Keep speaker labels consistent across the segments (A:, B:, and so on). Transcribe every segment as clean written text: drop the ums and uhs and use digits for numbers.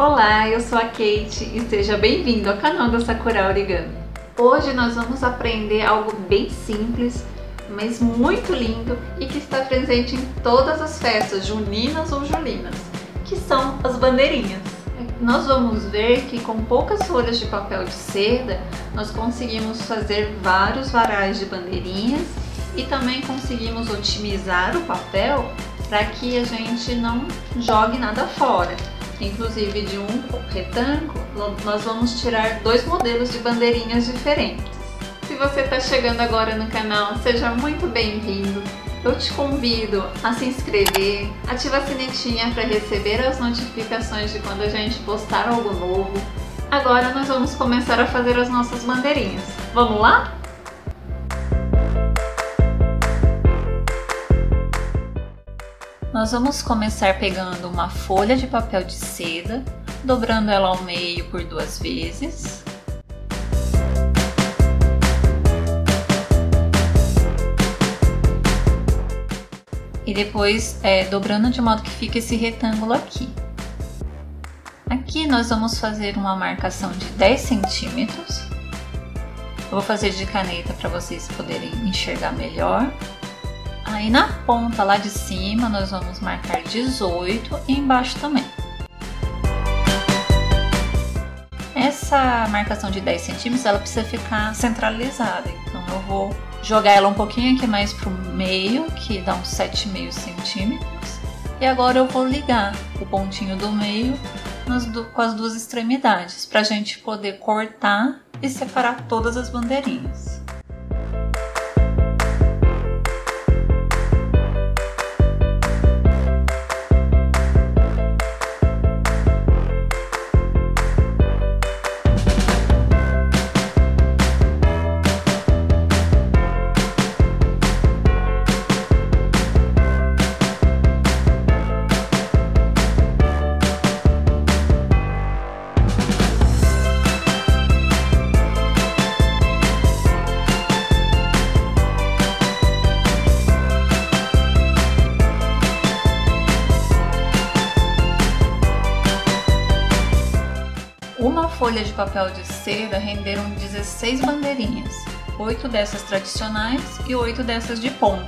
A: Olá, eu sou a Kate e seja bem-vindo ao canal da Sakura Origami. Hoje nós vamos aprender algo bem simples, mas muito lindo e que está presente em todas as festas juninas ou julinas, que são as bandeirinhas. Nós vamos ver que com poucas folhas de papel de seda, nós conseguimos fazer vários varais de bandeirinhas e também conseguimos otimizar o papel para que a gente não jogue nada fora. Inclusive, de um retângulo, nós vamos tirar dois modelos de bandeirinhas diferentes. Se você está chegando agora no canal, seja muito bem-vindo. Eu te convido a se inscrever, ativar a sinetinha para receber as notificações de quando a gente postar algo novo. Agora nós vamos começar a fazer as nossas bandeirinhas. Vamos lá? Nós vamos começar pegando uma folha de papel de seda, dobrando ela ao meio por 2 vezes. E depois dobrando de modo que fique esse retângulo aqui. Aqui nós vamos fazer uma marcação de 10 centímetros. Eu vou fazer de caneta para vocês poderem enxergar melhor. Aí na ponta lá de cima nós vamos marcar 18 e embaixo também. Essa marcação de 10 centímetros ela precisa ficar centralizada, então eu vou jogar ela um pouquinho aqui mais pro meio, que dá uns 7,5 centímetros. E agora eu vou ligar o pontinho do meio com as duas extremidades, pra gente poder cortar e separar todas as bandeirinhas. Uma folha de papel de seda renderam 16 bandeirinhas, 8 dessas tradicionais e 8 dessas de ponta.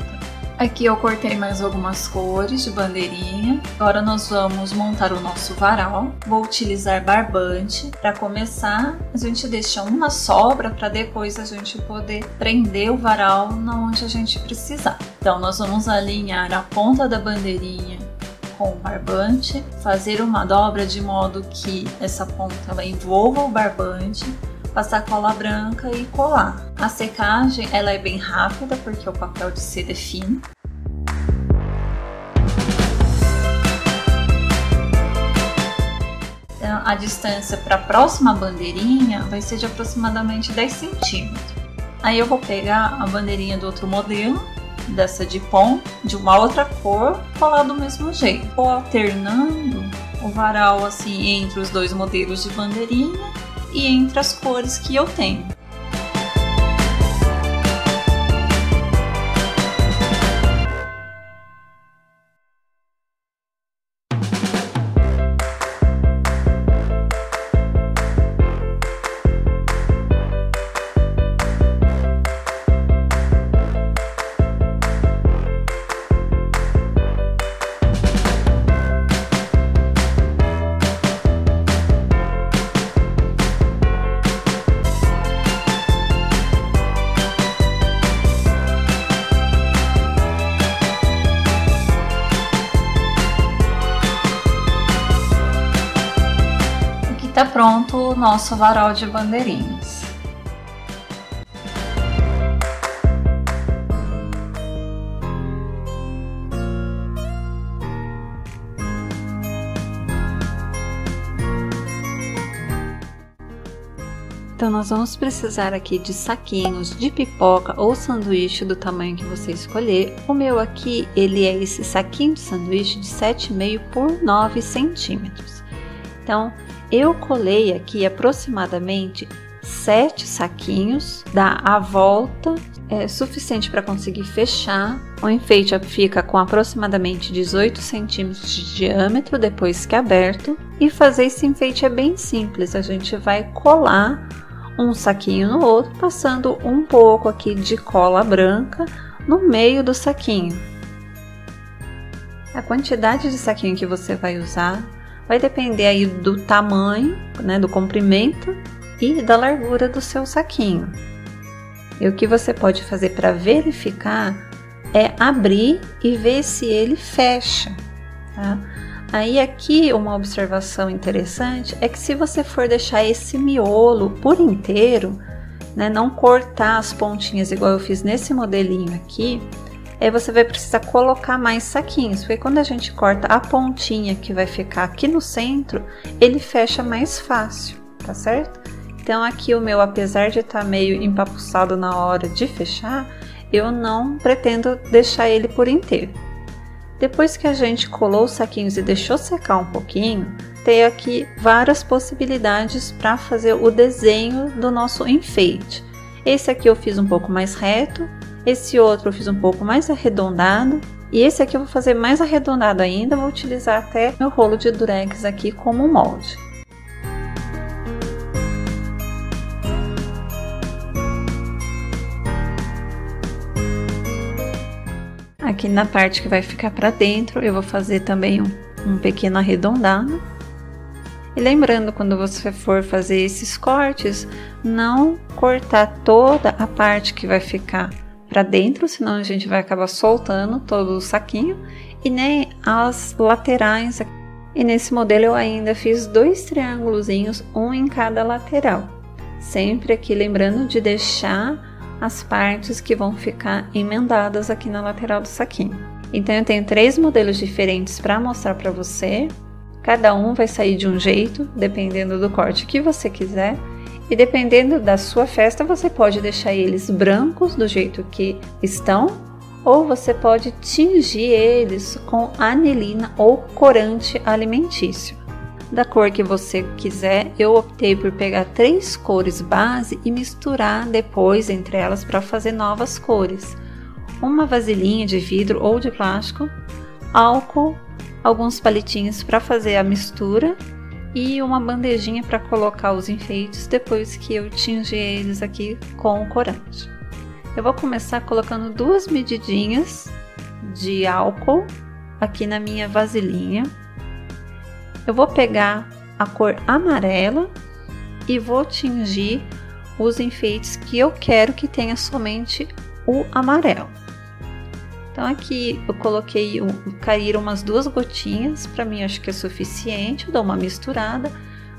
A: Aqui eu cortei mais algumas cores de bandeirinha. Agora nós vamos montar o nosso varal. Vou utilizar barbante. Para começar, a gente deixa uma sobra para depois a gente poder prender o varal onde a gente precisar. Então nós vamos alinhar a ponta da bandeirinha com o barbante, fazer uma dobra de modo que essa ponta ela envolva o barbante, passar cola branca e colar. A secagem ela é bem rápida porque o papel de seda é fino. Então, a distância para a próxima bandeirinha vai ser de aproximadamente 10 centímetros. Aí eu vou pegar a bandeirinha do outro modelo, dessa de ponta, de uma outra cor, colar do mesmo jeito. Vou alternando o varal assim entre os dois modelos de bandeirinha e entre as cores que eu tenho. Tá pronto o nosso varal de bandeirinhas. Então nós vamos precisar aqui de saquinhos de pipoca ou sanduíche do tamanho que você escolher. O meu aqui, ele é esse saquinho de sanduíche de 7,5 por 9 centímetros. Então eu colei aqui aproximadamente 7 saquinhos, dá a volta é suficiente para conseguir fechar. O enfeite fica com aproximadamente 18 centímetros de diâmetro depois que aberto. E fazer esse enfeite é bem simples, a gente vai colar um saquinho no outro, passando um pouco aqui de cola branca no meio do saquinho. A quantidade de saquinho que você vai usar vai depender aí do tamanho, né, do comprimento e da largura do seu saquinho. E o que você pode fazer para verificar é abrir e ver se ele fecha, tá? Aí aqui uma observação interessante é que se você for deixar esse miolo por inteiro, né, não cortar as pontinhas igual eu fiz nesse modelinho aqui, aí você vai precisar colocar mais saquinhos, porque quando a gente corta a pontinha que vai ficar aqui no centro, ele fecha mais fácil, tá certo? Então aqui o meu, apesar de estar meio empapuçado na hora de fechar, eu não pretendo deixar ele por inteiro. Depois que a gente colou os saquinhos e deixou secar um pouquinho, tem aqui várias possibilidades para fazer o desenho do nosso enfeite. Esse aqui eu fiz um pouco mais reto, esse outro eu fiz um pouco mais arredondado, e esse aqui eu vou fazer mais arredondado ainda, vou utilizar até meu rolo de durex aqui como molde. Aqui na parte que vai ficar para dentro, eu vou fazer também um pequeno arredondado. E lembrando, quando você for fazer esses cortes, não cortar toda a parte que vai ficar para dentro, senão a gente vai acabar soltando todo o saquinho, e nem as laterais. E nesse modelo eu ainda fiz 2 triângulozinhos, um em cada lateral. Sempre aqui lembrando de deixar as partes que vão ficar emendadas aqui na lateral do saquinho. Então eu tenho 3 modelos diferentes para mostrar para você. Cada um vai sair de um jeito, dependendo do corte que você quiser. E dependendo da sua festa, você pode deixar eles brancos do jeito que estão, ou você pode tingir eles com anilina ou corante alimentício. Da cor que você quiser, eu optei por pegar 3 cores base e misturar depois entre elas para fazer novas cores. Uma vasilhinha de vidro ou de plástico, álcool, alguns palitinhos para fazer a mistura e uma bandejinha para colocar os enfeites depois que eu tingir eles aqui com o corante. Eu vou começar colocando 2 medidinhas de álcool aqui na minha vasilhinha. Eu vou pegar a cor amarela e vou tingir os enfeites que eu quero que tenha somente o amarelo. Então aqui eu coloquei, caíram umas 2 gotinhas, para mim acho que é suficiente, eu dou uma misturada,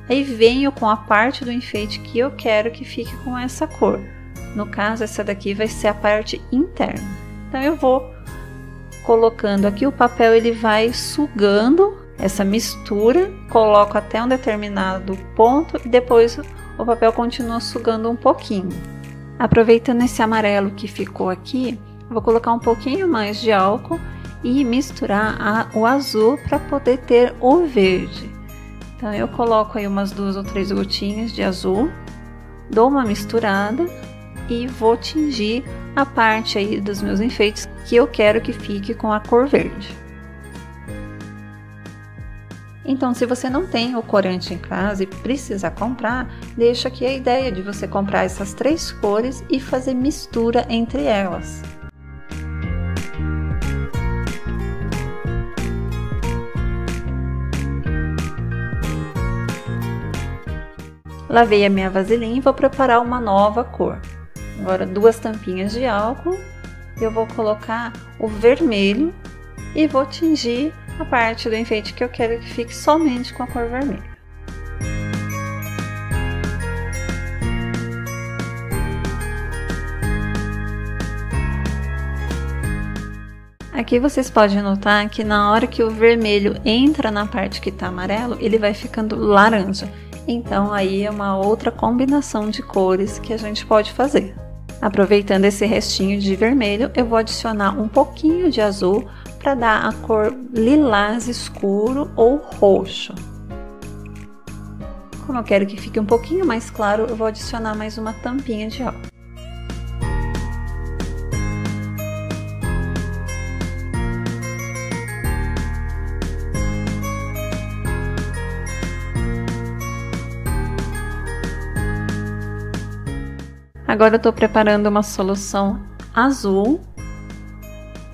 A: aí venho com a parte do enfeite que eu quero que fique com essa cor. No caso, essa daqui vai ser a parte interna. Então eu vou colocando aqui, o papel ele vai sugando essa mistura, coloco até um determinado ponto e depois o papel continua sugando um pouquinho. Aproveitando esse amarelo que ficou aqui, vou colocar um pouquinho mais de álcool e misturar o azul para poder ter o verde. Então eu coloco aí umas 2 ou 3 gotinhas de azul, dou uma misturada e vou tingir a parte aí dos meus enfeites que eu quero que fique com a cor verde. Então, se você não tem o corante em casa e precisa comprar, deixa aqui a ideia de você comprar essas 3 cores e fazer mistura entre elas. Lavei a minha vasilhinha e vou preparar uma nova cor. Agora 2 tampinhas de álcool, eu vou colocar o vermelho e vou tingir a parte do enfeite que eu quero que fique somente com a cor vermelha. Aqui vocês podem notar que na hora que o vermelho entra na parte que está amarelo, ele vai ficando laranja. Então aí é uma outra combinação de cores que a gente pode fazer. Aproveitando esse restinho de vermelho, eu vou adicionar um pouquinho de azul para dar a cor lilás escuro ou roxo. Como eu quero que fique um pouquinho mais claro, eu vou adicionar mais uma tampinha de álcool. Agora eu tô preparando uma solução azul.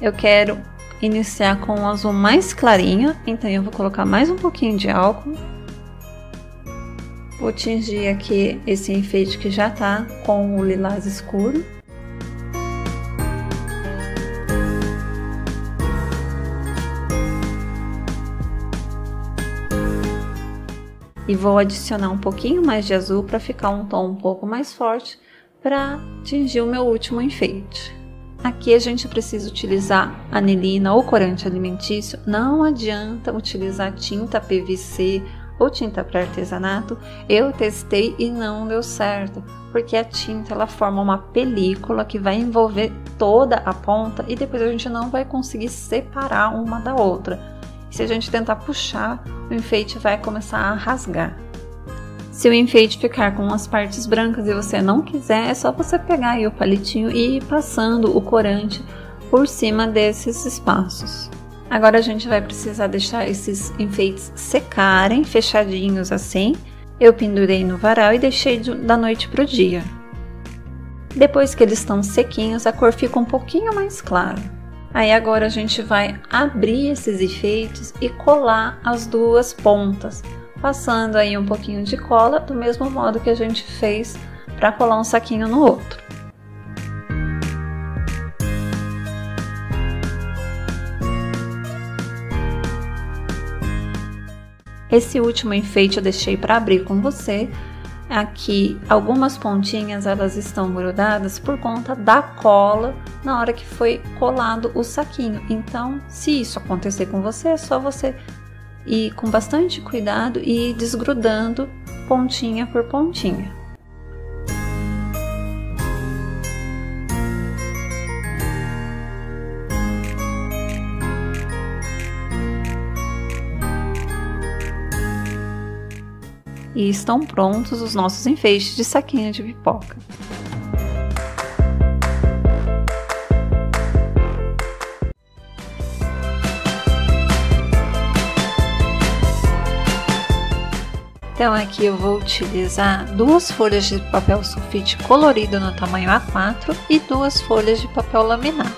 A: Eu quero iniciar com um azul mais clarinho, então eu vou colocar mais um pouquinho de álcool. Vou tingir aqui esse enfeite que já tá com o lilás escuro. E vou adicionar um pouquinho mais de azul para ficar um tom um pouco mais forte para tingir o meu último enfeite. Aqui a gente precisa utilizar anilina ou corante alimentício, não adianta utilizar tinta PVC ou tinta para artesanato. Eu testei e não deu certo, porque a tinta ela forma uma película que vai envolver toda a ponta e depois a gente não vai conseguir separar uma da outra. Se a gente tentar puxar, o enfeite vai começar a rasgar. Se o enfeite ficar com as partes brancas e você não quiser, é só você pegar aí o palitinho e ir passando o corante por cima desses espaços. Agora a gente vai precisar deixar esses enfeites secarem, fechadinhos assim. Eu pendurei no varal e deixei da noite para o dia. Depois que eles estão sequinhos, a cor fica um pouquinho mais clara. Aí agora a gente vai abrir esses enfeites e colar as duas pontas, passando aí um pouquinho de cola, do mesmo modo que a gente fez para colar um saquinho no outro. Esse último enfeite eu deixei para abrir com você. Aqui algumas pontinhas elas estão grudadas por conta da cola na hora que foi colado o saquinho. Então, se isso acontecer com você, é só você ir com bastante cuidado e ir desgrudando pontinha por pontinha. E estão prontos os nossos enfeites de saquinho de pipoca. Então aqui eu vou utilizar 2 folhas de papel sulfite colorido no tamanho A4 e 2 folhas de papel laminado.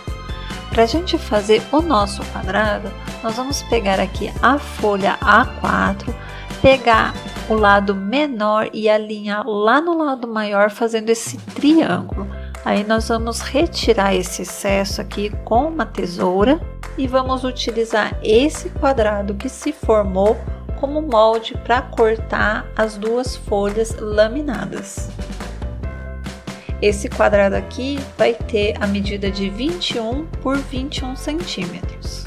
A: Para a gente fazer o nosso quadrado, nós vamos pegar aqui a folha A4, pegar o lado menor e alinhar lá no lado maior, fazendo esse triângulo. Aí nós vamos retirar esse excesso aqui com uma tesoura e vamos utilizar esse quadrado que se formou como molde para cortar as 2 folhas laminadas. Esse quadrado aqui vai ter a medida de 21 por 21 centímetros.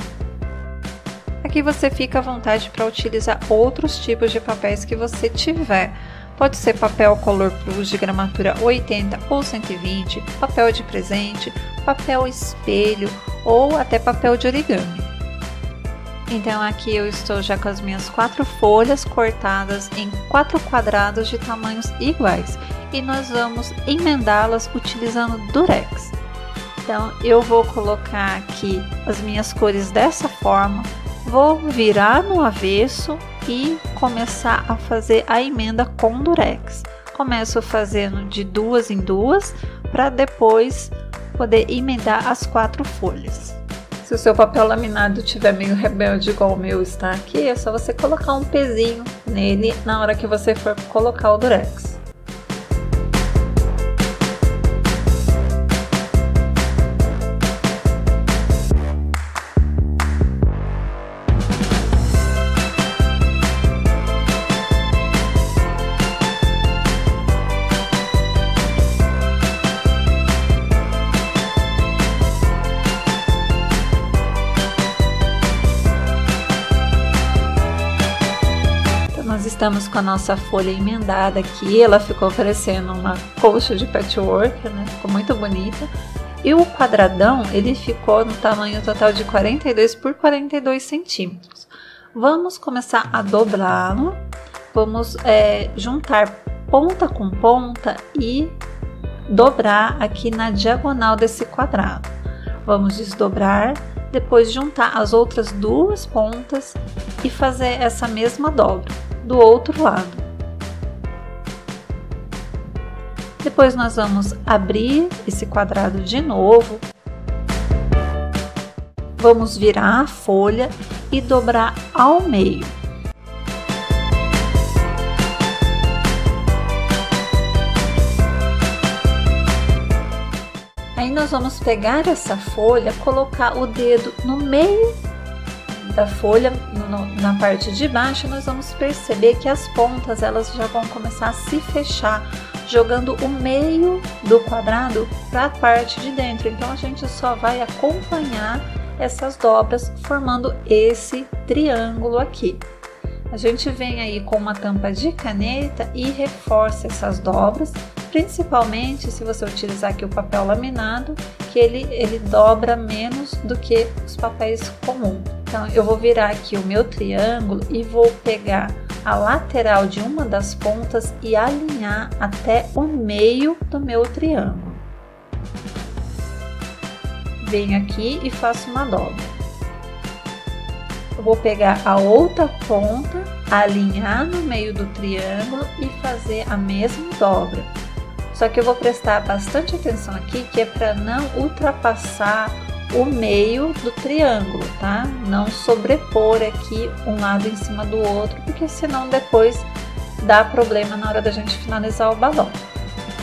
A: Aqui você fica à vontade para utilizar outros tipos de papéis que você tiver. Pode ser papel Color Plus de gramatura 80 ou 120, papel de presente, papel espelho ou até papel de origami. Então aqui eu estou já com as minhas 4 folhas cortadas em 4 quadrados de tamanhos iguais e nós vamos emendá-las utilizando durex. Então eu vou colocar aqui as minhas cores dessa forma, vou virar no avesso e começar a fazer a emenda com durex. Começo fazendo de 2 em 2 para depois poder emendar as 4 folhas. Se o seu papel laminado estiver meio rebelde igual o meu está aqui, é só você colocar um pezinho nele na hora que você for colocar o durex. Nós estamos com a nossa folha emendada aqui, ela ficou parecendo uma colcha de patchwork, né? Ficou muito bonita. E o quadradão, ele ficou no tamanho total de 42 por 42 centímetros. Vamos começar a dobrá-lo, vamos juntar ponta com ponta e dobrar aqui na diagonal desse quadrado. Vamos desdobrar, depois juntar as outras 2 pontas e fazer essa mesma dobra do outro lado. Depois nós vamos abrir esse quadrado de novo. Vamos virar a folha e dobrar ao meio. Aí nós vamos pegar essa folha, colocar o dedo no meio da folha, na parte de baixo, nós vamos perceber que as pontas elas já vão começar a se fechar, jogando o meio do quadrado para a parte de dentro. Então a gente só vai acompanhar essas dobras formando esse triângulo aqui. A gente vem aí com uma tampa de caneta e reforça essas dobras, principalmente se você utilizar aqui o papel laminado, que ele dobra menos do que os papéis comuns. Então eu vou virar aqui o meu triângulo e vou pegar a lateral de uma das pontas e alinhar até o meio do meu triângulo. Venho aqui e faço uma dobra. Eu vou pegar a outra ponta, alinhar no meio do triângulo e fazer a mesma dobra. Só que eu vou prestar bastante atenção aqui, que é para não ultrapassar o meio do triângulo, tá? Não sobrepor aqui um lado em cima do outro, porque senão depois dá problema na hora da gente finalizar o balão.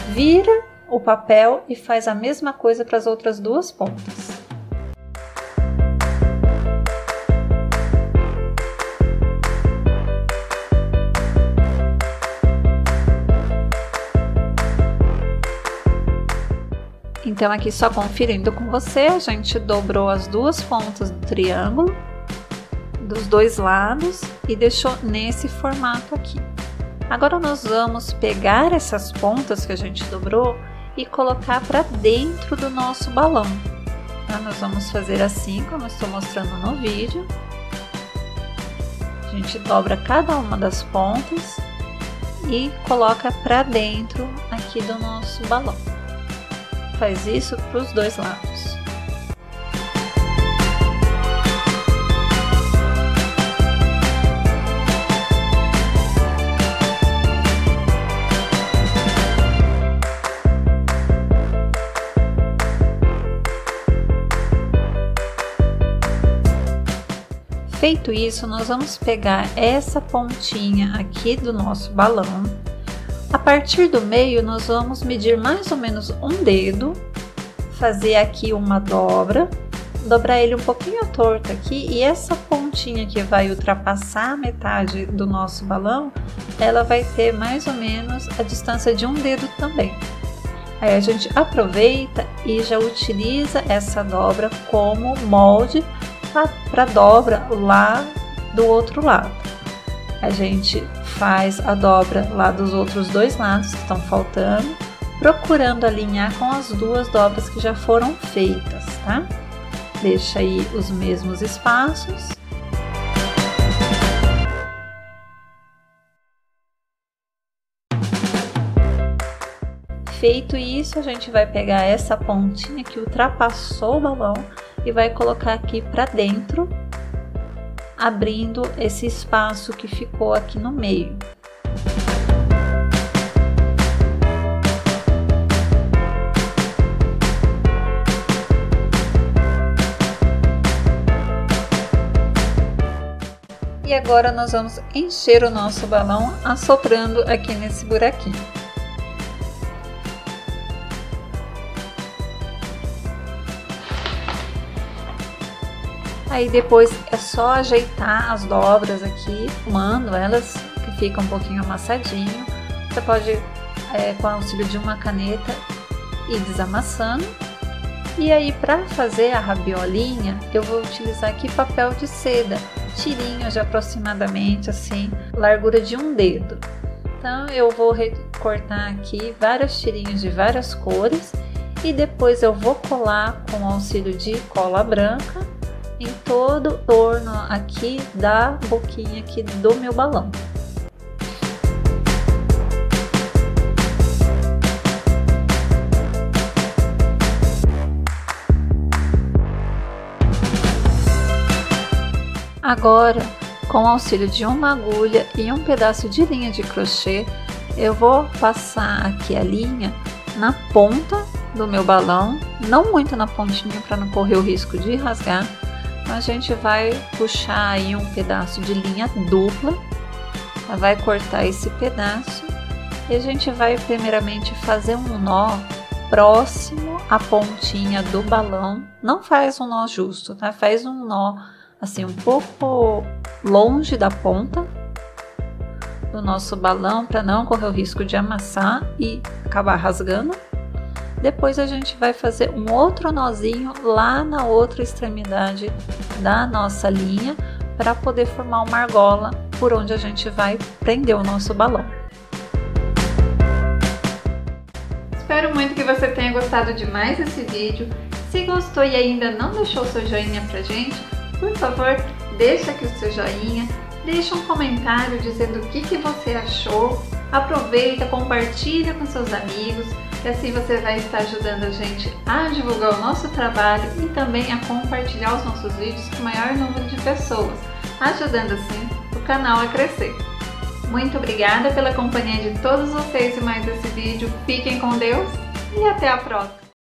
A: Vira o papel e faz a mesma coisa para as outras duas pontas. Então aqui só conferindo com você, a gente dobrou as duas pontas do triângulo, dos dois lados e deixou nesse formato aqui. Agora nós vamos pegar essas pontas que a gente dobrou e colocar para dentro do nosso balão. Tá? Nós vamos fazer assim, como eu estou mostrando no vídeo. A gente dobra cada uma das pontas e coloca para dentro aqui do nosso balão. Faz isso para os dois lados. Feito isso, nós vamos pegar essa pontinha aqui do nosso balão. A partir do meio, nós vamos medir mais ou menos um dedo, fazer aqui uma dobra, dobrar ele um pouquinho torto aqui, e essa pontinha que vai ultrapassar a metade do nosso balão, ela vai ter mais ou menos a distância de um dedo também. Aí a gente aproveita e já utiliza essa dobra como molde para dobra lá do outro lado. A gente faz a dobra lá dos outros dois lados que estão faltando, procurando alinhar com as duas dobras que já foram feitas, tá? Deixa aí os mesmos espaços. Feito isso, a gente vai pegar essa pontinha que ultrapassou o balão e vai colocar aqui para dentro, abrindo esse espaço que ficou aqui no meio. E agora nós vamos encher o nosso balão assoprando aqui nesse buraquinho. Aí depois é só ajeitar as dobras aqui, arrumando elas, que fica um pouquinho amassadinho. Você pode, com o auxílio de uma caneta, ir desamassando. E aí, para fazer a rabiolinha, eu vou utilizar aqui papel de seda, tirinhas de aproximadamente assim, largura de um dedo. Então eu vou recortar aqui várias tirinhas de várias cores e depois eu vou colar com o auxílio de cola branca em todo o torno aqui da boquinha aqui do meu balão. Agora, com o auxílio de uma agulha e um pedaço de linha de crochê, eu vou passar aqui a linha na ponta do meu balão, não muito na pontinha para não correr o risco de rasgar. A gente vai puxar aí um pedaço de linha dupla, vai cortar esse pedaço e a gente vai primeiramente fazer um nó próximo à pontinha do balão. Não faz um nó justo, tá? Faz um nó assim um pouco longe da ponta do nosso balão para não correr o risco de amassar e acabar rasgando. Depois a gente vai fazer um outro nozinho lá na outra extremidade da nossa linha para poder formar uma argola por onde a gente vai prender o nosso balão. Espero muito que você tenha gostado de mais esse vídeo. Se gostou e ainda não deixou seu joinha pra gente, por favor, deixa aqui o seu joinha, deixa um comentário dizendo o que você achou, aproveita, compartilha com seus amigos, e assim você vai estar ajudando a gente a divulgar o nosso trabalho e também a compartilhar os nossos vídeos com o maior número de pessoas, ajudando assim o canal a crescer. Muito obrigada pela companhia de todos vocês em mais esse vídeo, fiquem com Deus e até a próxima!